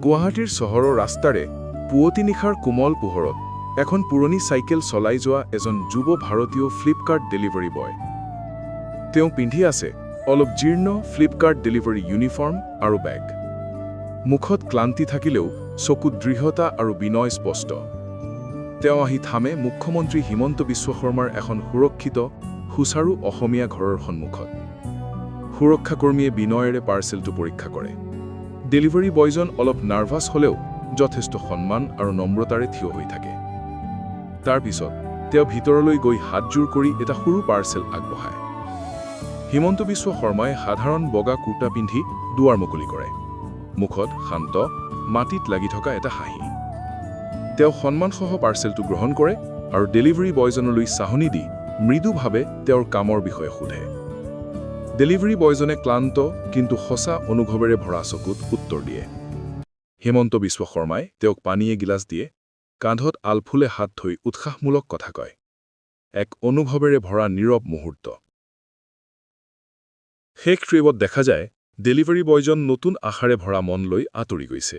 গুৱাহাটীৰ চহৰৰ ৰাস্তাৰে পুৱতি নিশাৰ কোমল পোহৰত এখন পুৰণি চাইকেল চলাই যোৱা এজন যুৱ ভাৰতীয় ফ্লিপকাৰ্ট ডেলিভাৰী বয়। তেওঁ পিন্ধি আছে অলপ জীৰ্ণ ফ্লিপকাৰ্ট ডেলিভাৰী ইউনিফৰ্ম আৰু বেগ। মুখত ক্লান্তি থাকিলেও চকুত দৃঢ়তা আৰু বিনয় স্পষ্ট। তেওঁ আহি থামে মুখ্যমন্ত্ৰী হিমন্ত বিশ্ব শৰ্মাৰ এখন সুৰক্ষিত সুচাৰু অসমীয়া ঘৰৰ সন্মুখত। সুৰক্ষাকৰ্মীয়ে বিনয়েৰে পাৰ্চেলটো পৰীক্ষা কৰে। ডেলিভাৰী বয়জন অলপ নাৰ্ভাছ হ'লেও যথেষ্ট সন্মান আৰু নম্ৰতাৰে থিয় হৈ থাকে। তাৰ পিছত তেওঁ ভিতৰলৈ গৈ হাতজোৰ কৰি এটা সৰু পাৰ্চেল আগবঢ়ায়। হিমন্ত বিশ্ব শৰ্মাই সাধাৰণ বগা কুৰ্তা পিন্ধি দুৱাৰ মুকলি কৰে। মুখত শান্ত, মাটিত লাগি থকা এটা হাঁহি। তেওঁ সন্মানসহ পাৰ্চেলটো গ্ৰহণ কৰে আৰু ডেলিভাৰী বয়জনলৈ চাহনি দি মৃদুভাৱে তেওঁৰ কামৰ বিষয়ে সোধে। ডেলিভাৰী বয়জনে ক্লান্ত কিন্তু সঁচা অনুভৱেৰে ভৰা চকুত উত্তৰ দিয়ে। হিমন্ত বিশ্ব শৰ্মাই তেওঁক পানী এগিলাচ দিয়ে, কান্ধত আলফুলে হাত থৈ উৎসাহমূলক কথা কয়। এক অনুভৱেৰে ভৰা নীৰৱ মুহূৰ্ত। শেষ ট্ৰিপত দেখা যায় ডেলিভাৰী বয়জন নতুন আশাৰে ভৰা মন লৈ আঁতৰি গৈছে।